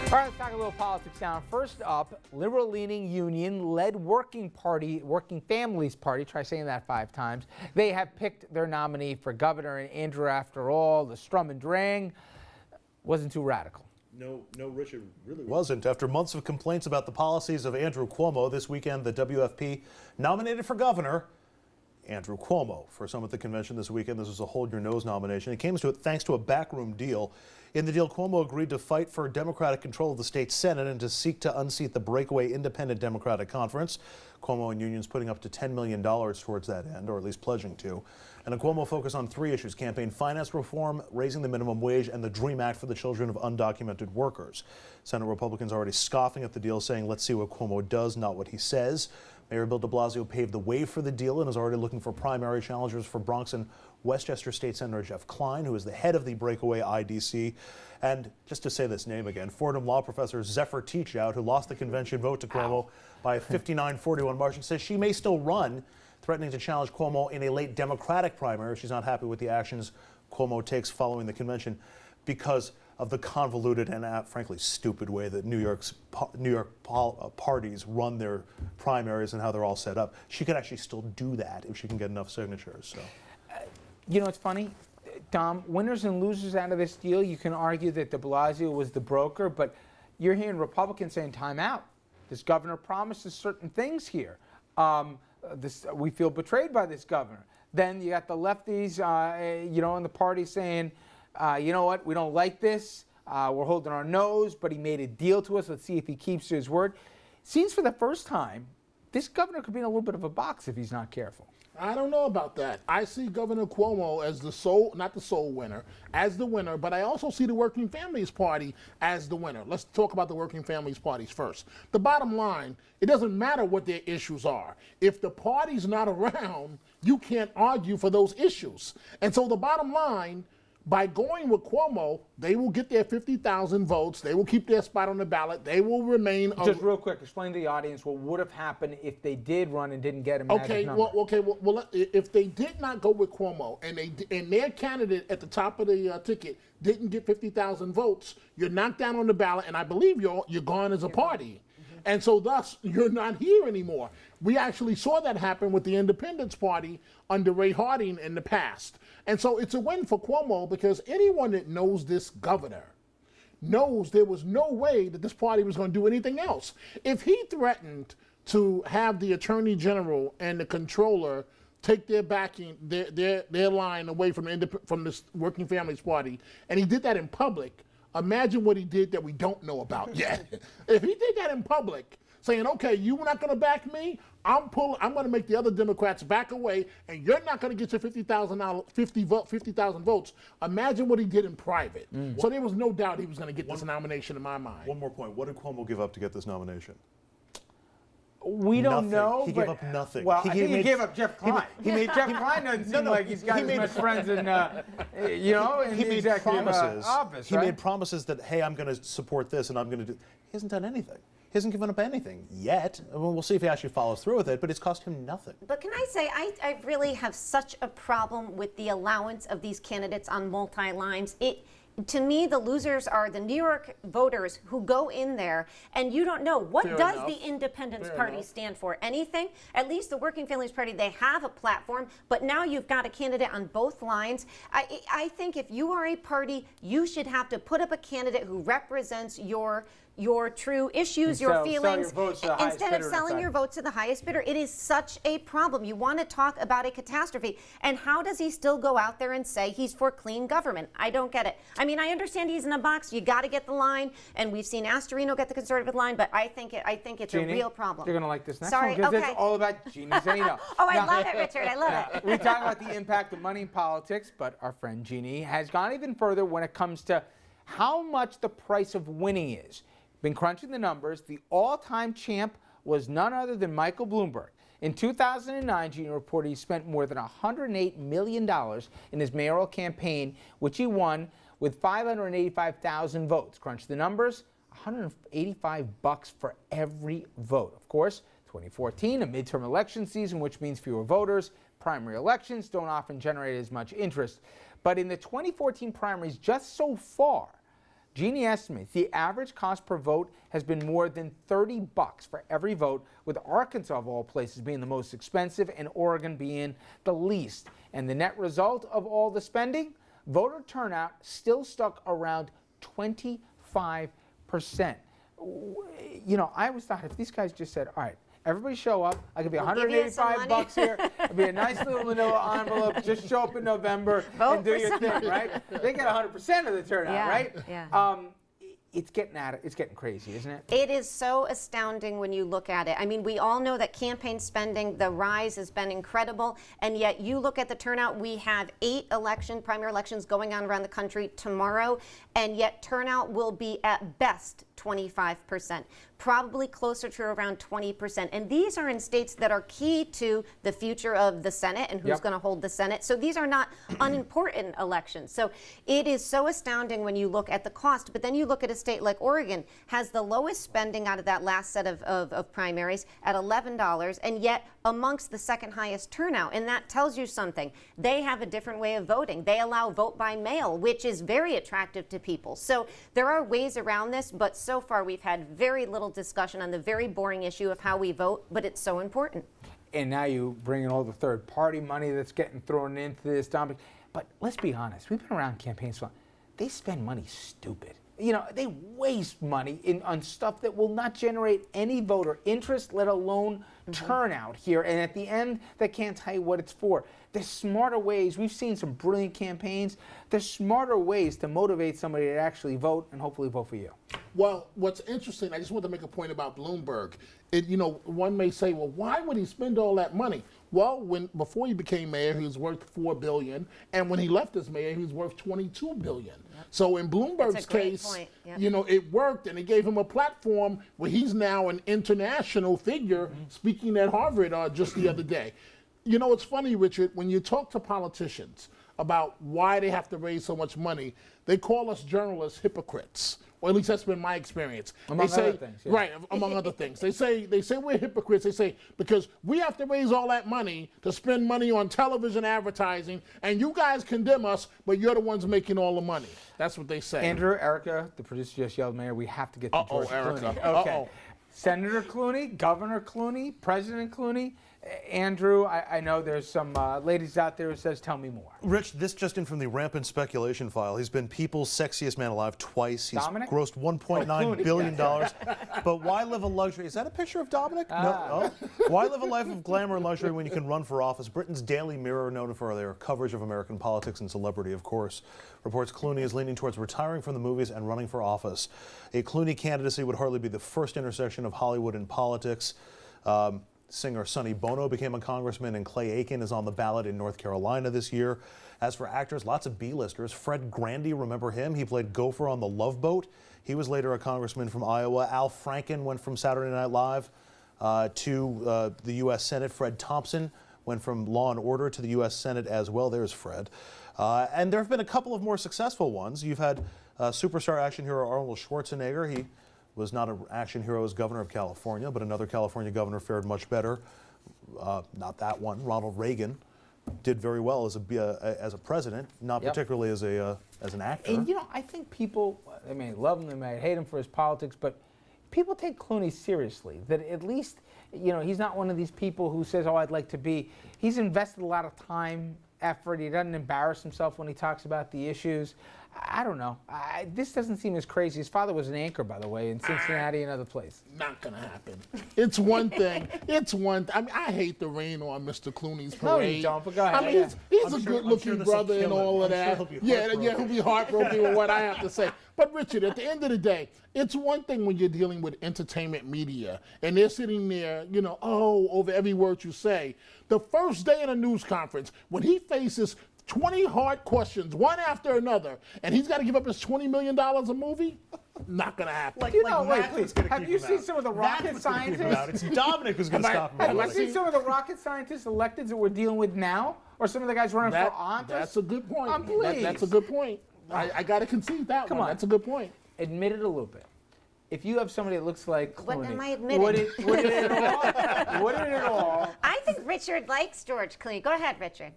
All right, let's talk a little politics now. First up, liberal-leaning union-led working families party, try saying that 5 times. They have picked their nominee for governor, and Andrew, after all, the strum and drang wasn't too radical. No, Richard, really wasn't. After months of complaints about the policies of Andrew Cuomo, this weekend the WFP nominated for governor Andrew Cuomo for some at the convention this weekend. This was a hold your nose nomination. It came to it thanks to a backroom deal. In the deal, Cuomo agreed to fight for Democratic control of the state Senate and to seek to unseat the breakaway independent Democratic conference. Cuomo and unions putting up to $10 million towards that end, or at least pledging to. And a Cuomo focused on 3 issues: campaign finance reform, raising the minimum wage, and the DREAM Act for the children of undocumented workers. Senate Republicans already scoffing at the deal, saying, let's see what Cuomo does, not what he says. Mayor Bill de Blasio paved the way for the deal and is already looking for primary challengers for Bronx and Westchester State Senator Jeff Klein, who is the head of the breakaway IDC. And just to say this name again, Fordham law professor Zephyr Teachout, who lost the convention vote to Cuomo by a 59-41 margin, says she may still run, threatening to challenge Cuomo in a late Democratic primary. She's not happy with the actions Cuomo takes following the convention because of the convoluted and, frankly, stupid way that New York parties run their primaries and how they're all set up. She could actually still do that if she can get enough signatures. So, you know, it's funny, Dom, winners and losers out of this deal. You can argue that de Blasio was the broker, but you're hearing Republicans saying, time out. This governor promises certain things here. We feel betrayed by this governor. Then you got the lefties, in the party saying, you know what, we don't like this. We're holding our nose, but he made a deal to us. Let's see if he keeps to his word. Seems for the first time, this governor could be in a little bit of a box if he's not careful. I don't know about that. I see Governor Cuomo as not the sole winner, as the winner, but I also see the Working Families Party as the winner. Let's talk about the Working Families Parties first. The bottom line, it doesn't matter what their issues are. If the party's not around, you can't argue for those issues. And so the bottom line, by going with Cuomo, they will get their 50,000 votes. They will keep their spot on the ballot. They will remain. Just real quick, explain to the audience what would have happened if they did run and didn't get a magic number. Well, if they did not go with Cuomo and their candidate at the top of the ticket didn't get 50,000 votes, you're knocked down on the ballot, and I believe you're gone as a party. And so thus, you're not here anymore. We actually saw that happen with the Independence Party under Ray Harding in the past. And so it's a win for Cuomo because anyone that knows this governor knows there was no way that this party was going to do anything else. If he threatened to have the Attorney General and the Comptroller take their backing, their line away from this Working Families Party, and he did that in public, imagine what he did that we don't know about yet. If he did that in public, saying, okay, you're not going to back me, I'm going to make the other Democrats back away, and you're not going to get your 50,000 votes. Imagine what he did in private. So there was no doubt he was going to get this nomination in my mind. One more point. What did Cuomo give up to get this nomination? We don't know. He gave up nothing. Well, I think he gave up Jeff Klein. He made Jeff Klein doesn't seem like he's got as much friends in, in the executive office. He made promises that, hey, I'm going to support this and I'm going to do. He hasn't done anything. He hasn't given up anything yet. We'll see if he actually follows through with it, but it's cost him nothing. But can I say, I really have such a problem with the allowance of these candidates on multi-lines. To me, the losers are the New York voters who go in there and you don't know what does the Independence Party stand for. Anything? At least the Working Families Party, they have a platform, but now you've got a candidate on both lines. I think if you are a party, you should have to put up a candidate who represents your true issues, your feelings, instead of selling your votes to the highest bidder. It is such a problem. You want to talk about a catastrophe. And how does he still go out there and say he's for clean government? I don't get it. I mean, I understand he's in a box. You got to get the line, and we've seen Astorino get the conservative line, but I think it's Jeannie, a real problem. You're going to like this next one because it's all about Jeannie Zaino. Oh, I love it, Richard. I love it. We talk about the impact of money in politics, but our friend Jeannie has gone even further when it comes to how much the price of winning is. Been crunching the numbers. The all-time champ was none other than Michael Bloomberg. In 2009, Jeannie reported he spent more than $108 million in his mayoral campaign, which he won with 585,000 votes. Crunch the numbers, $185 for every vote. Of course, 2014, a midterm election season, which means fewer voters. Primary elections don't often generate as much interest. But in the 2014 primaries just so far, Jeannie estimates the average cost per vote has been more than $30 for every vote, with Arkansas, of all places, being the most expensive and Oregon being the least. And the net result of all the spending? Voter turnout still stuck around 25%. You know, I always thought if these guys just said, all right, everybody show up, I'll give you $185 here, it'll be a nice little manila envelope, just show up in November and do your thing, right? They get 100% of the turnout, right? Yeah. It's getting crazy, isn't it? It is so astounding when you look at it. I mean, we all know that campaign spending, the rise has been incredible, and yet you look at the turnout, we have 8 primary elections going on around the country tomorrow, and yet turnout will be at best 25%, probably closer to around 20%. And these are in states that are key to the future of the Senate and who's going to hold the Senate. So these are not unimportant elections. So it is so astounding when you look at the cost. But then you look at a state like Oregon, has the lowest spending out of that last set of primaries at $11, and yet amongst the second highest turnout. And that tells you something. They have a different way of voting. They allow vote by mail, which is very attractive to people. So there are ways around this, but so far we've had very little discussion on the very boring issue of how we vote, but it's so important. And now you bring in all the third-party money that's getting thrown into this, Dominic. But let's be honest, we've been around campaigns for long. They spend money stupid. You know, they waste money on stuff that will not generate any voter interest, let alone turnout here. And at the end, they can't tell you what it's for. There's smarter ways. We've seen some brilliant campaigns. There's smarter ways to motivate somebody to actually vote and hopefully vote for you. Well, what's interesting, I just want to make a point about Bloomberg. One may say, well, why would he spend all that money? Well, before he became mayor, he was worth $4 billion, and when he left as mayor, he was worth $22 billion. So in Bloomberg's case, it worked, and it gave him a platform where he's now an international figure, speaking at Harvard just the other day. You know, it's funny, Richard, when you talk to politicians about why they have to raise so much money, they call us journalists hypocrites. Or at least that's been my experience. Among other things, yeah. Right, among other things. They say we're hypocrites. They say, because we have to raise all that money to spend money on television advertising, and you guys condemn us, but you're the ones making all the money. That's what they say. Andrew, Erica, the producer just yelled, Mayor, we have to get to George Erica. Clooney. Okay. Senator Clooney, Governor Clooney, President Clooney. Andrew, I know there's some ladies out there who says, tell me more. Rich, this just in from the rampant speculation file. He's been People's Sexiest Man Alive twice. He's Dominic? grossed $1.9 billion. But why live a luxury? Is that a picture of Dominic? No. Why live a life of glamour and luxury when you can run for office? Britain's Daily Mirror, known for their coverage of American politics and celebrity, of course, reports Clooney is leaning towards retiring from the movies and running for office. A Clooney candidacy would hardly be the first intersection of Hollywood and politics. Singer Sonny Bono became a congressman, and Clay Aiken is on the ballot in North Carolina this year. As for actors, lots of B-listers. Fred Grandy, remember him? He played Gopher on The Love Boat. He was later a congressman from Iowa. Al Franken went from Saturday Night Live to the U.S. Senate. Fred Thompson went from Law and Order to the U.S. Senate as well. There's Fred. And there have been a couple of more successful ones. You've had superstar action hero Arnold Schwarzenegger. He was not an action hero as governor of California, but another California governor fared much better. Not that one. Ronald Reagan did very well as a president, not particularly as an actor. And I think people, they may love him, they may hate him for his politics, but people take Clooney seriously. That at least, he's not one of these people who says, "Oh, I'd like to be." He's invested a lot of time, effort. He doesn't embarrass himself when he talks about the issues. I don't know. This doesn't seem as crazy. His father was an anchor, by the way, in Cincinnati and other places. Not gonna happen. It's one thing. I mean, I hate to rain on Mr. Clooney's parade. No, you don't. But go ahead. I mean, he's a good-looking brother and all of that. He'll be heartbroken with what I have to say. But Richard, at the end of the day, it's one thing when you're dealing with entertainment media and they're sitting there, over every word you say. The first day in a news conference, when he faces 20 hard questions, one after another, and he's got to give up his $20 million a movie? Not going to happen. Please. Have you seen some of the rocket scientists? It's Dominic who's going to stop him. Have you seen some of the rocket scientists elected that we're dealing with now? Or some of the guys running for office? That's a good point. Please. That's a good point. I got to concede that one. That's a good point. Admit it a little bit. if you have somebody that looks like Clooney, What am I admitting? would it at all? I think Richard likes George Clooney. Go ahead, Richard.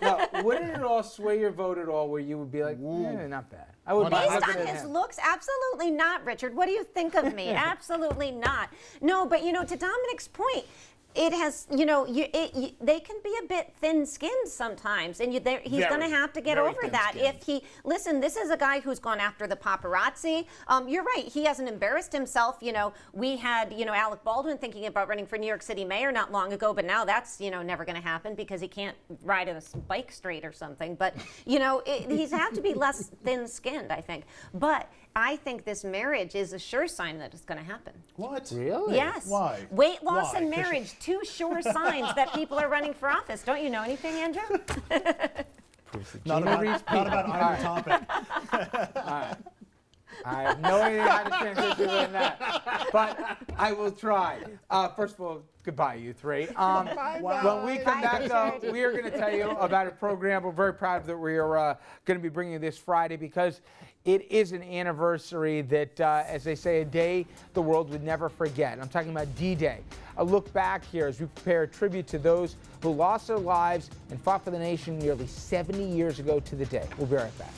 No, wouldn't it all sway your vote at all where you would be like, not bad. I would Based Based buy on it his him. looks, absolutely not, Richard. What do you think of me? Absolutely not. No, but to Dominic's point, it has, they can be a bit thin-skinned sometimes, and he's going to have to get very over that. thin-skinned. Listen, this is a guy who's gone after the paparazzi. You're right, he hasn't embarrassed himself. We had, Alec Baldwin thinking about running for New York City mayor not long ago, but now that's, never going to happen because he can't ride a bike straight or something. But, he's have to be less thin-skinned, I think. But I think this marriage is a sure sign that it's going to happen. What? Really? Yes. Why? Weight loss Why? and marriage, two sure signs that people are running for office. Don't you know anything, Andrew? Not about either topic. I have no idea how to transition in that, but I will try. First of all, goodbye, you three. When we come back, though, we are going to tell you about a program we're very proud of that we are going to be bringing you this Friday because it is an anniversary that, as they say, a day the world would never forget. I'm talking about D-Day. A look back here as we prepare a tribute to those who lost their lives and fought for the nation nearly 70 years ago to the day. We'll be right back.